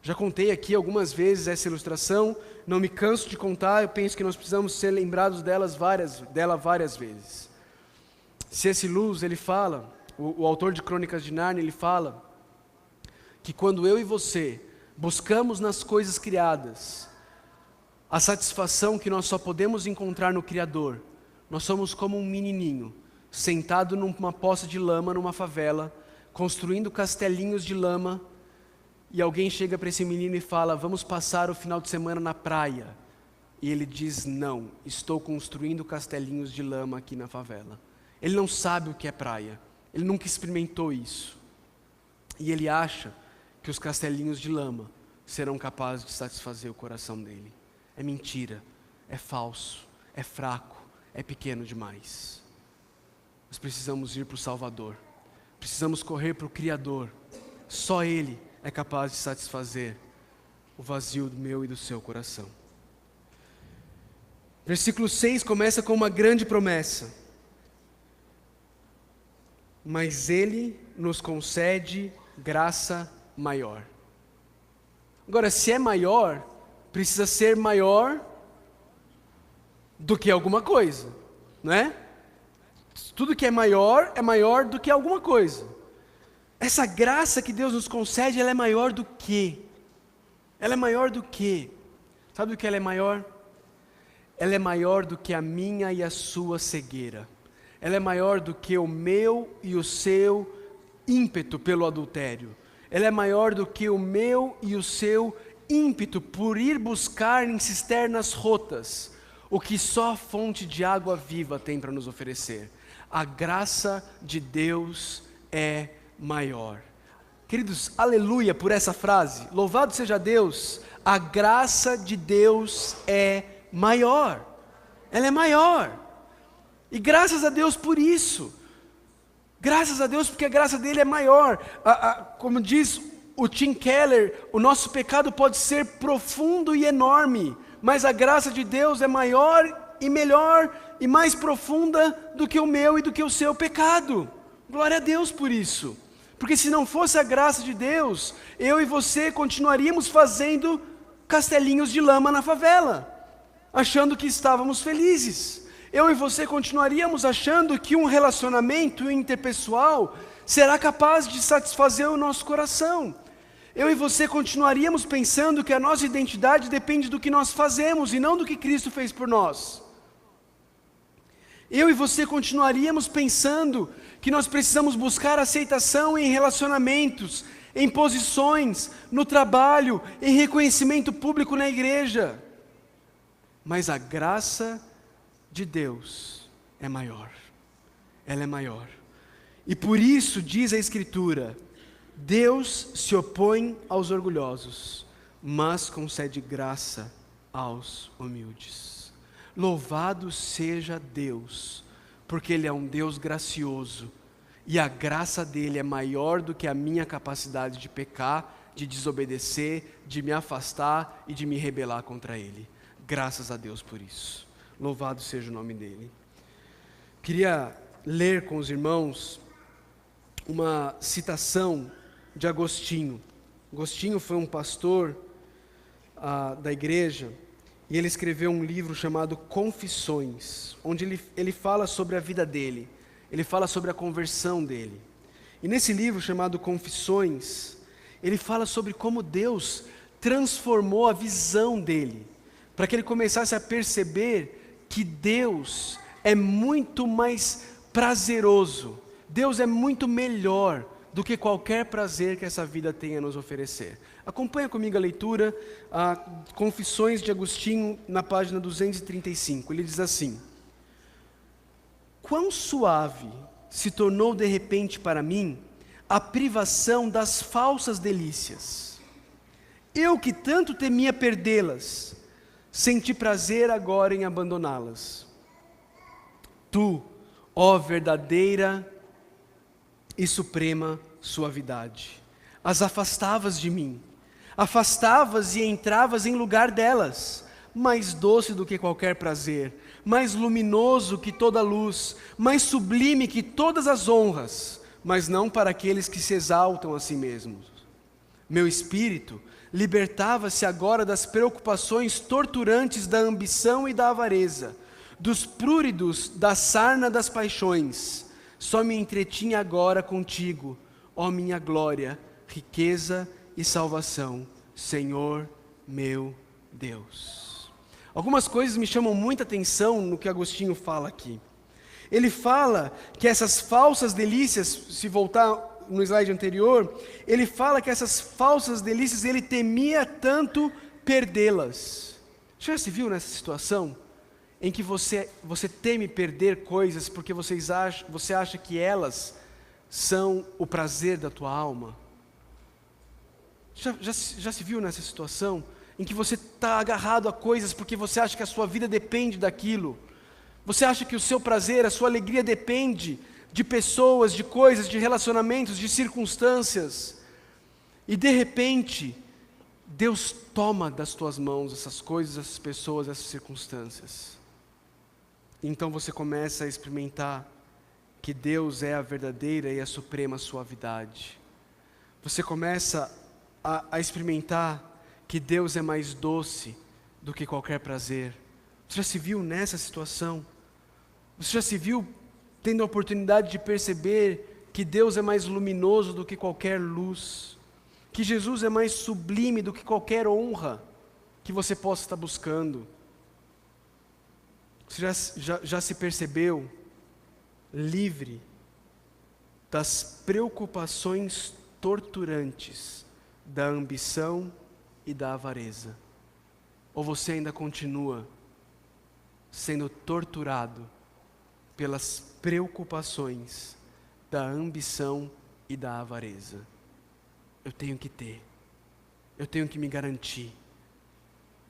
Já contei aqui algumas vezes essa ilustração, não me canso de contar, eu penso que nós precisamos ser lembrados dela várias vezes. C.S. Lewis, ele fala, o autor de Crônicas de Nárnia, ele fala que quando eu e você buscamos nas coisas criadas a satisfação que nós só podemos encontrar no Criador, nós somos como um menininho, sentado numa poça de lama, numa favela, construindo castelinhos de lama, e alguém chega para esse menino e fala: vamos passar o final de semana na praia. E ele diz: não, estou construindo castelinhos de lama aqui na favela. Ele não sabe o que é praia, ele nunca experimentou isso. E ele acha que os castelinhos de lama serão capazes de satisfazer o coração dele. É mentira, é falso, é fraco, é pequeno demais. Nós precisamos ir para o Salvador, precisamos correr para o Criador. Só Ele é capaz de satisfazer o vazio do meu e do seu coração. Versículo 6 começa com uma grande promessa. Mas Ele nos concede graça maior. Agora, se é maior, precisa ser maior do que alguma coisa, não é? Tudo que é maior do que alguma coisa. Essa graça que Deus nos concede, ela é maior do que? Ela é maior do que? Sabe do que ela é maior? Ela é maior do que a minha e a sua cegueira. Ela é maior do que o meu e o seu ímpeto pelo adultério. Ela é maior do que o meu e o seu ímpeto por ir buscar em cisternas rotas o que só a fonte de água viva tem para nos oferecer. A graça de Deus é maior. Queridos, aleluia por essa frase. Louvado seja Deus. A graça de Deus é maior. Ela é maior. E graças a Deus por isso. Graças a Deus porque a graça dele é maior. Como diz o Tim Keller, o nosso pecado pode ser profundo e enorme, mas a graça de Deus é maior e melhor e mais profunda do que o meu e do que o seu pecado. Glória a Deus por isso. Porque se não fosse a graça de Deus, eu e você continuaríamos fazendo castelinhos de lama na favela, achando que estávamos felizes. Eu e você continuaríamos achando que um relacionamento interpessoal será capaz de satisfazer o nosso coração. Eu e você continuaríamos pensando que a nossa identidade depende do que nós fazemos e não do que Cristo fez por nós. Eu e você continuaríamos pensando que nós precisamos buscar aceitação em relacionamentos, em posições, no trabalho, em reconhecimento público na igreja. Mas a graça de Deus é maior. Ela é maior. E por isso diz a Escritura: Deus se opõe aos orgulhosos, mas concede graça aos humildes. Louvado seja Deus, porque Ele é um Deus gracioso, e a graça dEle é maior do que a minha capacidade de pecar, de desobedecer, de me afastar e de me rebelar contra Ele. Graças a Deus por isso. Louvado seja o nome dEle. Queria ler com os irmãos uma citação de Agostinho. Agostinho foi um pastor da igreja, e ele escreveu um livro chamado Confissões, onde ele fala sobre a vida dele, ele fala sobre a conversão dele. E nesse livro chamado Confissões, ele fala sobre como Deus transformou a visão dele, para que ele começasse a perceber que Deus é muito mais prazeroso, Deus é muito melhor do que qualquer prazer que essa vida tenha a nos oferecer. Acompanha comigo a leitura, Confissões de Agostinho, na página 235. Ele diz assim: quão suave se tornou de repente para mim a privação das falsas delícias. Eu que tanto temia perdê-las, senti prazer agora em abandoná-las. Tu, ó verdadeira e suprema suavidade, as afastavas de mim, afastavas e entravas em lugar delas, mais doce do que qualquer prazer, mais luminoso que toda luz, mais sublime que todas as honras, mas não para aqueles que se exaltam a si mesmos. Meu espírito libertava-se agora das preocupações torturantes da ambição e da avareza, dos pruridos da sarna das paixões. Só me entretinha agora contigo, ó minha glória, riqueza e salvação, Senhor meu Deus. Algumas coisas me chamam muita atenção no que Agostinho fala aqui. Ele fala que essas falsas delícias, se voltar no slide anterior, ele fala que essas falsas delícias ele temia tanto perdê-las. Já se viu nessa situação em que você teme perder coisas porque você acha que elas são o prazer da tua alma? Já se viu nessa situação em que você está agarrado a coisas porque você acha que a sua vida depende daquilo? Você acha que o seu prazer, a sua alegria depende de pessoas, de coisas, de relacionamentos, de circunstâncias, e de repente Deus toma das tuas mãos essas coisas, essas pessoas, essas circunstâncias. Então você começa a experimentar que Deus é a verdadeira e a suprema suavidade. Você começa a experimentar que Deus é mais doce do que qualquer prazer. Você já se viu nessa situação? Você já se viu tendo a oportunidade de perceber que Deus é mais luminoso do que qualquer luz? Que Jesus é mais sublime do que qualquer honra que você possa estar buscando? Você já se percebeu livre das preocupações torturantes da ambição e da avareza? Ou você ainda continua sendo torturado pelas preocupações da ambição e da avareza? Eu tenho que ter, eu tenho que me garantir,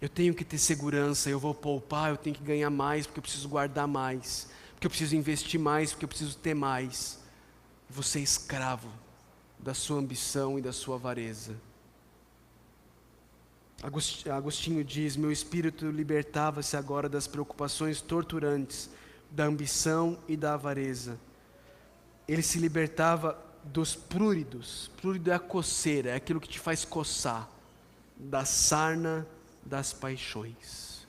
eu tenho que ter segurança, eu vou poupar, eu tenho que ganhar mais, porque eu preciso guardar mais, porque eu preciso investir mais, porque eu preciso ter mais. Você é escravo da sua ambição e da sua avareza. Agostinho diz: meu espírito libertava-se agora das preocupações torturantes, da ambição e da avareza. Ele se libertava dos pruridos. Prurido é a coceira, é aquilo que te faz coçar, da sarna das paixões.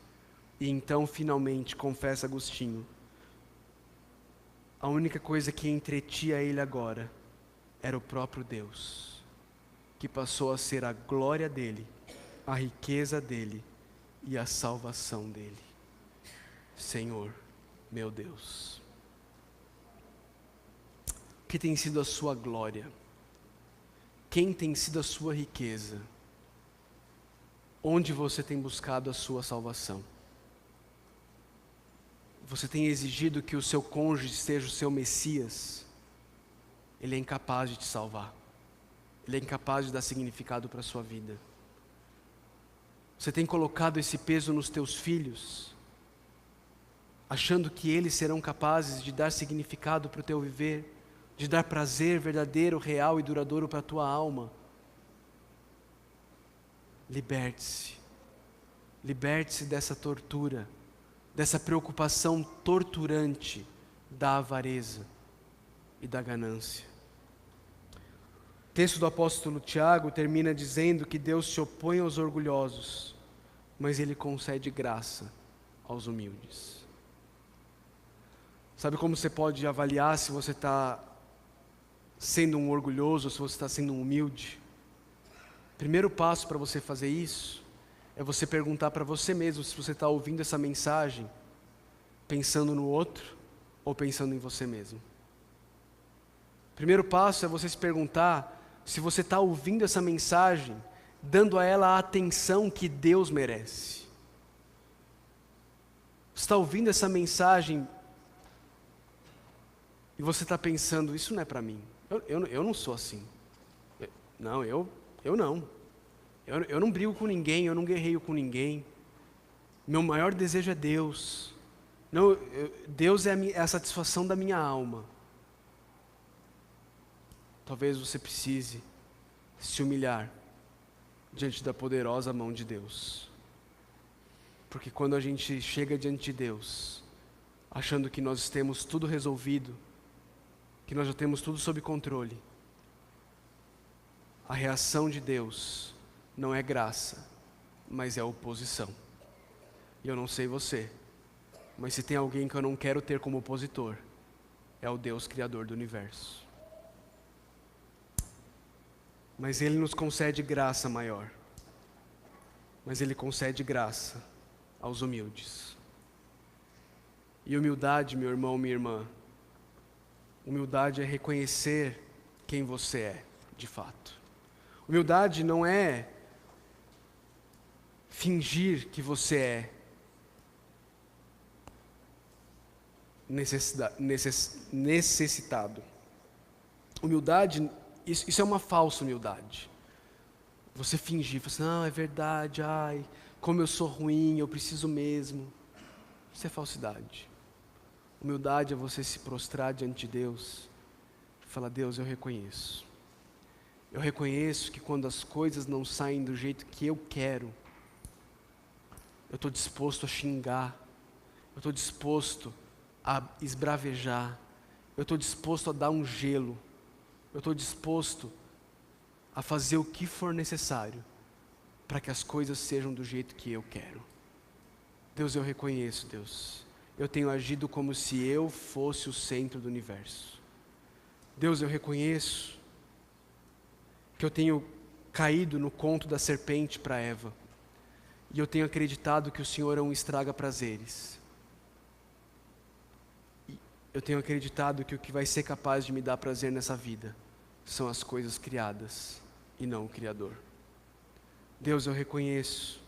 E então, finalmente, confessa Agostinho, a única coisa que entretia ele agora era o próprio Deus, que passou a ser a glória dele, a riqueza dele e a salvação dele. Senhor, meu Deus, o que tem sido a sua glória? Quem tem sido a sua riqueza? Onde você tem buscado a sua salvação? Você tem exigido que o seu cônjuge seja o seu Messias? Ele é incapaz de te salvar. Ele é incapaz de dar significado para a sua vida. Você tem colocado esse peso nos teus filhos, achando que eles serão capazes de dar significado para o teu viver, de dar prazer verdadeiro, real e duradouro para a tua alma. Liberte-se. Liberte-se dessa tortura, dessa preocupação torturante da avareza e da ganância. O texto do apóstolo Tiago termina dizendo que Deus se opõe aos orgulhosos, mas Ele concede graça aos humildes. Sabe como você pode avaliar se você está sendo um orgulhoso ou se você está sendo um humilde? Primeiro passo para você fazer isso é você perguntar para você mesmo se você está ouvindo essa mensagem pensando no outro ou pensando em você mesmo. Primeiro passo é você se perguntar se você está ouvindo essa mensagem dando a ela a atenção que Deus merece. Você está ouvindo essa mensagem e você está pensando, isso não é para mim, eu não sou assim. Eu não brigo com ninguém, eu não guerreio com ninguém. Meu maior desejo é Deus. Deus é a satisfação da minha alma. Talvez você precise se humilhar diante da poderosa mão de Deus. Porque quando a gente chega diante de Deus, achando que nós temos tudo resolvido, que nós já temos tudo sob controle, a reação de Deus não é graça, mas é oposição. E eu não sei você, mas se tem alguém que eu não quero ter como opositor, é o Deus Criador do universo. Mas Ele nos concede graça maior. Mas Ele concede graça aos humildes. E humildade, meu irmão, minha irmã, humildade é reconhecer quem você é, de fato. Humildade não é fingir que você é necessitado. Humildade, isso é uma falsa humildade. Você fingir, você não, é verdade, ai, como eu sou ruim, eu preciso mesmo. Isso é falsidade. Humildade é você se prostrar diante de Deus e falar, Deus, eu reconheço. Eu reconheço que quando as coisas não saem do jeito que eu quero, eu estou disposto a xingar, eu estou disposto a esbravejar, eu estou disposto a dar um gelo, eu estou disposto a fazer o que for necessário para que as coisas sejam do jeito que eu quero. Deus, eu reconheço, Deus, eu tenho agido como se eu fosse o centro do universo. Deus, eu reconheço que eu tenho caído no conto da serpente para Eva, e eu tenho acreditado que o Senhor é um estraga-prazeres. Eu tenho acreditado que o que vai ser capaz de me dar prazer nessa vida são as coisas criadas e não o Criador. Deus, eu reconheço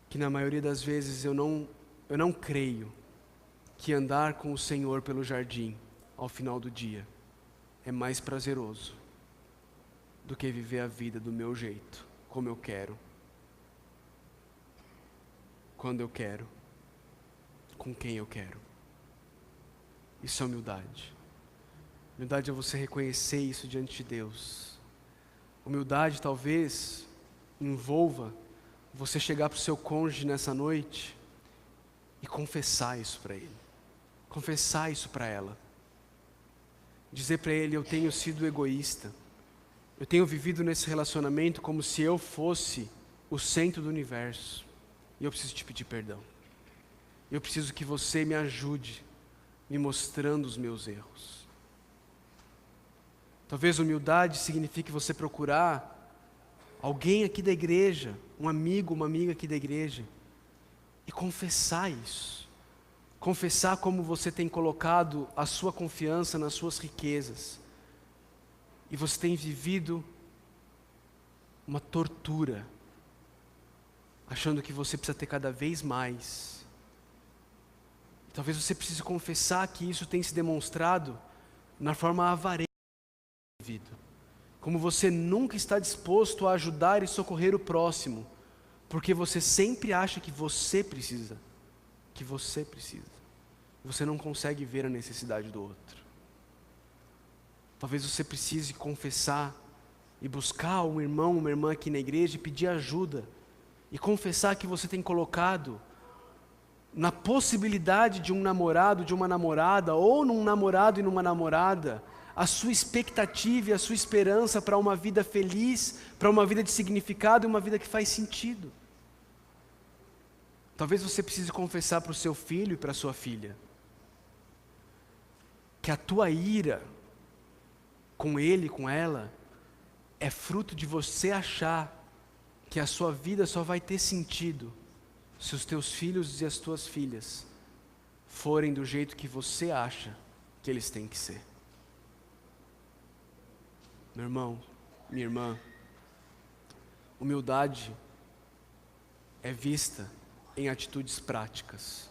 que na maioria das vezes eu não creio que andar com o Senhor pelo jardim ao final do dia é mais prazeroso do que viver a vida do meu jeito, como eu quero, quando eu quero, com quem eu quero. Isso é humildade. Humildade é você reconhecer isso diante de Deus. Humildade talvez envolva você chegar para o seu cônjuge nessa noite e confessar isso para ele. Confessar isso para ela. Dizer para ele: eu tenho sido egoísta. Eu tenho vivido nesse relacionamento como se eu fosse o centro do universo. E eu preciso te pedir perdão. Eu preciso que você me ajude, me mostrando os meus erros. Talvez humildade signifique você procurar alguém aqui da igreja, um amigo, uma amiga aqui da igreja, e confessar isso. Confessar como você tem colocado a sua confiança nas suas riquezas. E você tem vivido uma tortura, achando que você precisa ter cada vez mais. Talvez você precise confessar que isso tem se demonstrado na forma avarenta da vida. Como você nunca está disposto a ajudar e socorrer o próximo, porque você sempre acha que você precisa. Você não consegue ver a necessidade do outro. Talvez você precise confessar e buscar um irmão, uma irmã aqui na igreja e pedir ajuda. E confessar que você tem colocado na possibilidade de um namorado, de uma namorada, ou num namorado e numa namorada, a sua expectativa e a sua esperança para uma vida feliz, para uma vida de significado e uma vida que faz sentido. Talvez você precise confessar para o seu filho e para a sua filha que a tua ira com ele, com ela, é fruto de você achar que a sua vida só vai ter sentido se os teus filhos e as tuas filhas forem do jeito que você acha que eles têm que ser. Meu irmão, minha irmã, humildade é vista em atitudes práticas.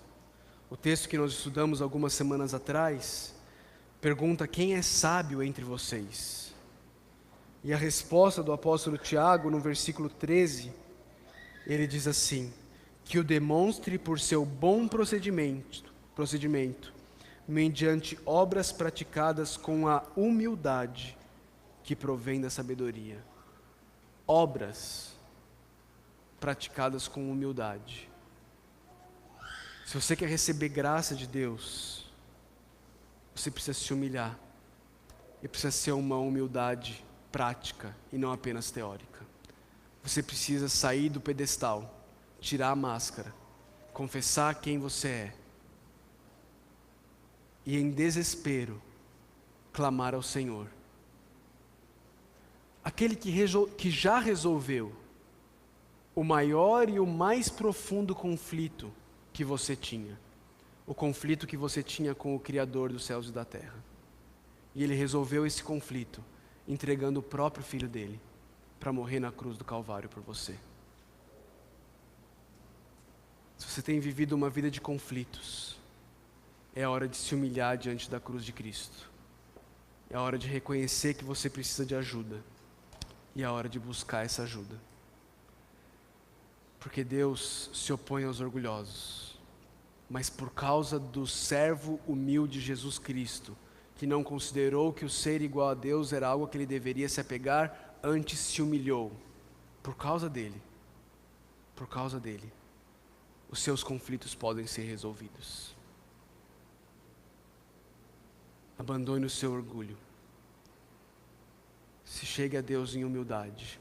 O texto que nós estudamos algumas semanas atrás pergunta: quem é sábio entre vocês? E a resposta do apóstolo Tiago, no versículo 13, ele diz assim: que o demonstre por seu bom procedimento, mediante obras praticadas com a humildade que provém da sabedoria. Obras praticadas com humildade. Se você quer receber graça de Deus, você precisa se humilhar. E precisa ser uma humildade prática e não apenas teórica. Você precisa sair do pedestal, tirar a máscara, confessar quem você é e, em desespero, clamar ao Senhor. Aquele que já resolveu o maior e o mais profundo conflito que você tinha, o conflito que você tinha com o Criador dos céus e da terra. E Ele resolveu esse conflito entregando o próprio Filho dele para morrer na cruz do Calvário por você. Se você tem vivido uma vida de conflitos, é hora de se humilhar diante da cruz de Cristo. É hora de reconhecer que você precisa de ajuda. E é hora de buscar essa ajuda. Porque Deus se opõe aos orgulhosos. Mas por causa do servo humilde Jesus Cristo, que não considerou que o ser igual a Deus era algo que ele deveria se apegar, antes se humilhou. Por causa dele. os seus conflitos podem ser resolvidos. Abandone o seu orgulho. Se chegue a Deus em humildade.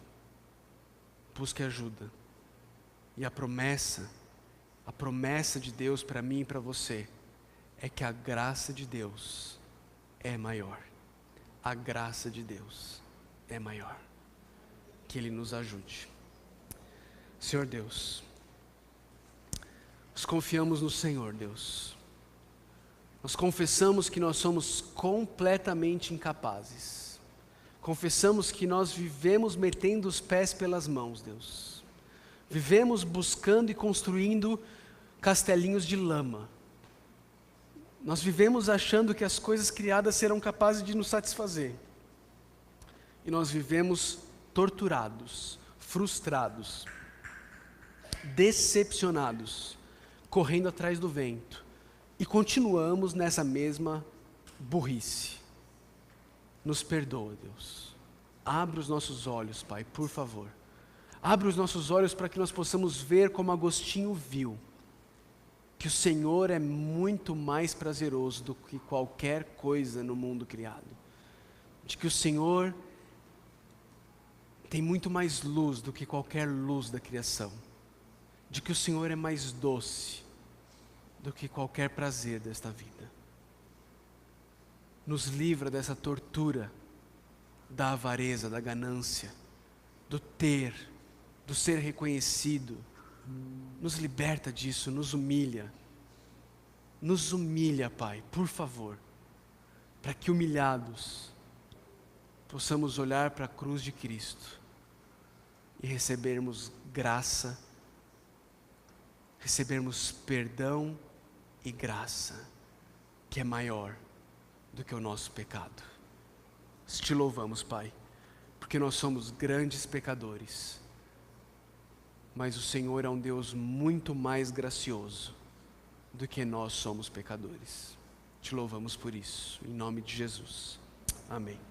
Busque ajuda. E a promessa de Deus para mim e para você, é que a graça de Deus é maior. A graça de Deus é maior. Que Ele nos ajude. Senhor Deus, nós confiamos no Senhor, Deus. Nós confessamos que nós somos completamente incapazes. Confessamos que nós vivemos metendo os pés pelas mãos, Deus. Vivemos buscando e construindo castelinhos de lama. Nós vivemos achando que as coisas criadas serão capazes de nos satisfazer. E nós vivemos torturados, frustrados, decepcionados, correndo atrás do vento. E continuamos nessa mesma burrice. Nos perdoa, Deus. Abre os nossos olhos, Pai, por favor. Abre os nossos olhos para que nós possamos ver como Agostinho viu. Que o Senhor é muito mais prazeroso do que qualquer coisa no mundo criado. De que o Senhor tem muito mais luz do que qualquer luz da criação. De que o Senhor é mais doce do que qualquer prazer desta vida. Nos livra dessa tortura da avareza, da ganância, do ter, do ser reconhecido. Nos liberta disso, nos humilha. Nos humilha, Pai, por favor, para que humilhados possamos olhar para a cruz de Cristo e recebermos graça, recebermos perdão e graça, que é maior do que o nosso pecado. Te louvamos, Pai, porque nós somos grandes pecadores, mas o Senhor é um Deus muito mais gracioso do que nós somos pecadores. Te louvamos por isso, em nome de Jesus. Amém.